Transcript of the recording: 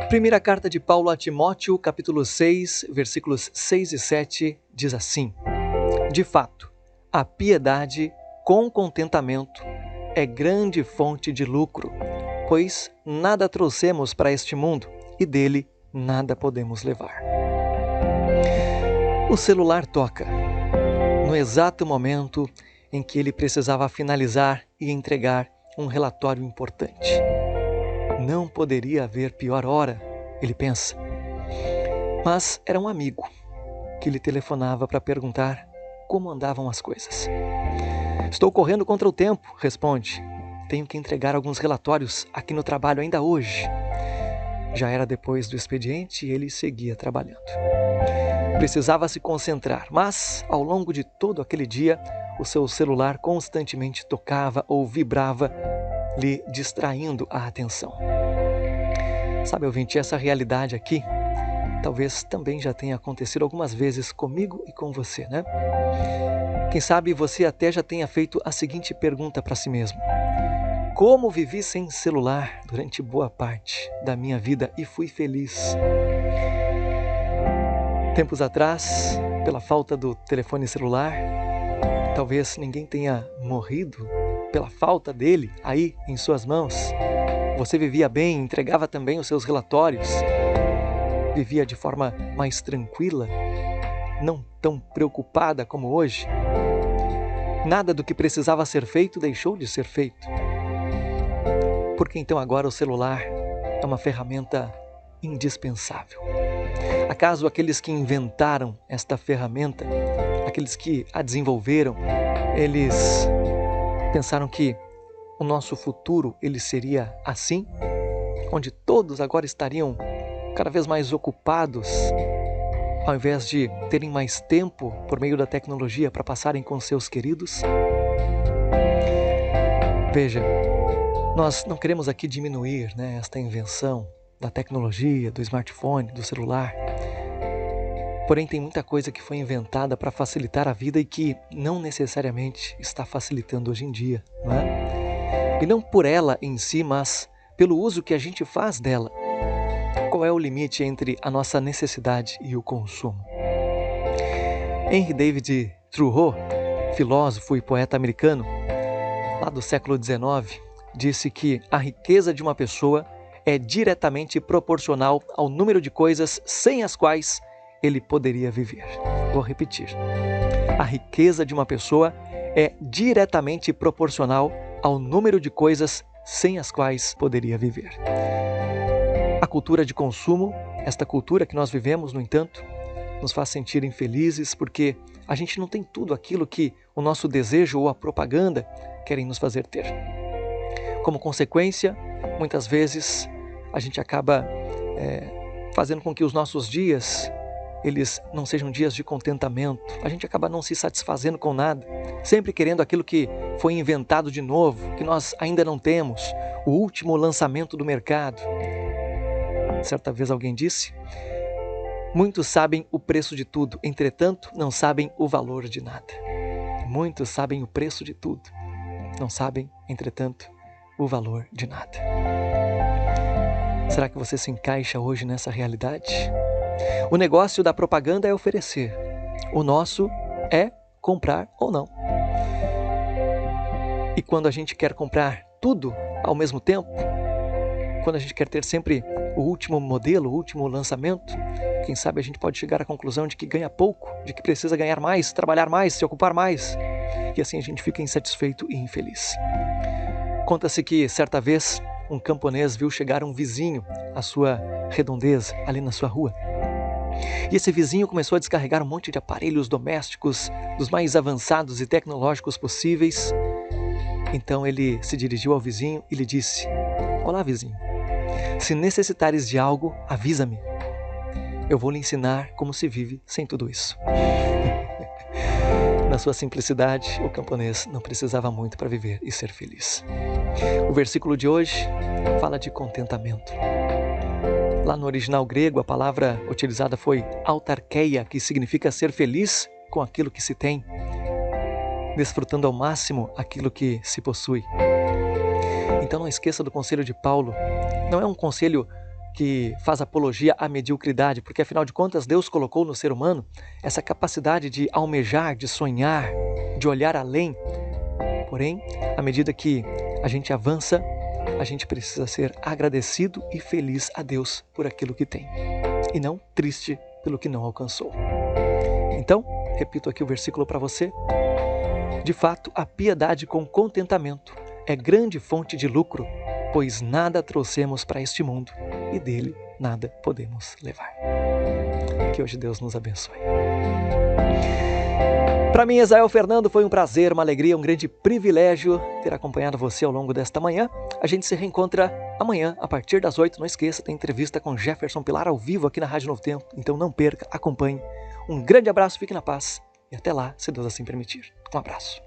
Primeira carta de Paulo a Timóteo, capítulo 6, versículos 6 e 7, diz assim: De fato, a piedade com contentamento é grande fonte de lucro, pois nada trouxemos para este mundo e dele nada podemos levar. O celular toca, no exato momento em que ele precisava finalizar e entregar um relatório importante. Não poderia haver pior hora, ele pensa. Mas era um amigo que lhe telefonava para perguntar como andavam as coisas. Estou correndo contra o tempo, responde. Tenho que entregar alguns relatórios aqui no trabalho ainda hoje. Já era depois do expediente e ele seguia trabalhando. Precisava se concentrar, mas ao longo de todo aquele dia, o seu celular constantemente tocava ou vibrava, lhe distraindo a atenção. Sabe, ouvinte, essa realidade aqui talvez também já tenha acontecido algumas vezes comigo e com você, né? Quem sabe você até já tenha feito a seguinte pergunta para si mesmo: como vivi sem celular durante boa parte da minha vida e fui feliz? Tempos atrás, pela falta do telefone celular, talvez ninguém tenha morrido pela falta dele aí em suas mãos. Você vivia bem, entregava também os seus relatórios, vivia de forma mais tranquila, não tão preocupada como hoje. Nada do que precisava ser feito deixou de ser feito. Porque então agora o celular é uma ferramenta indispensável. Acaso aqueles que inventaram esta ferramenta, aqueles que a desenvolveram, eles pensaram que o nosso futuro ele seria assim? Onde todos agora estariam cada vez mais ocupados, ao invés de terem mais tempo por meio da tecnologia para passarem com seus queridos? Veja, nós não queremos aqui diminuir, esta invenção da tecnologia, do smartphone, do celular. Porém, tem muita coisa que foi inventada para facilitar a vida e que não necessariamente está facilitando hoje em dia, não é? E não por ela em si, mas pelo uso que a gente faz dela. Qual é o limite entre a nossa necessidade e o consumo? Henry David Thoreau, filósofo e poeta americano, lá do século XIX, disse que a riqueza de uma pessoa é diretamente proporcional ao número de coisas sem as quais ele poderia viver. Vou repetir. A riqueza de uma pessoa é diretamente proporcional ao número de coisas sem as quais poderia viver. A cultura de consumo, esta cultura que nós vivemos, no entanto, nos faz sentir infelizes porque a gente não tem tudo aquilo que o nosso desejo ou a propaganda querem nos fazer ter. Como consequência, muitas vezes a gente acaba fazendo com que os nossos dias eles não sejam dias de contentamento. A gente acaba não se satisfazendo com nada, sempre querendo aquilo que foi inventado de novo, que nós ainda não temos, o último lançamento do mercado. Certa vez alguém disse: muitos sabem o preço de tudo, entretanto não sabem o valor de nada. Muitos sabem o preço de tudo, não sabem, entretanto, o valor de nada. Será que você se encaixa hoje nessa realidade? O negócio da propaganda é oferecer. O nosso é comprar ou não. E quando a gente quer comprar tudo ao mesmo tempo, quando a gente quer ter sempre o último modelo, o último lançamento, quem sabe a gente pode chegar à conclusão de que ganha pouco, de que precisa ganhar mais, trabalhar mais, se ocupar mais. E assim a gente fica insatisfeito e infeliz. Conta-se que, certa vez, um camponês viu chegar um vizinho à sua redondeza, ali na sua rua. E esse vizinho começou a descarregar um monte de aparelhos domésticos, dos mais avançados e tecnológicos possíveis. Então ele se dirigiu ao vizinho e lhe disse: olá, vizinho, se necessitares de algo, avisa-me. Eu vou lhe ensinar como se vive sem tudo isso. Na sua simplicidade, o camponês não precisava muito para viver e ser feliz. O versículo de hoje fala de contentamento. Lá no original grego, a palavra utilizada foi autarkeia, que significa ser feliz com aquilo que se tem, desfrutando ao máximo aquilo que se possui. Então não esqueça do conselho de Paulo. Não é um conselho que faz apologia à mediocridade, porque afinal de contas Deus colocou no ser humano essa capacidade de almejar, de sonhar, de olhar além. Porém, à medida que a gente avança, a gente precisa ser agradecido e feliz a Deus por aquilo que tem, e não triste pelo que não alcançou. Então, repito aqui o versículo para você. De fato, a piedade com contentamento é grande fonte de lucro, pois nada trouxemos para este mundo e dele nada podemos levar. Que hoje Deus nos abençoe. Para mim, Esael Fernando, foi um prazer, uma alegria, um grande privilégio ter acompanhado você ao longo desta manhã. A gente se reencontra amanhã, a partir das 8. Não esqueça, tem entrevista com Jefferson Pilar ao vivo aqui na Rádio Novo Tempo. Então não perca, acompanhe. Um grande abraço, fique na paz e até lá, se Deus assim permitir. Um abraço.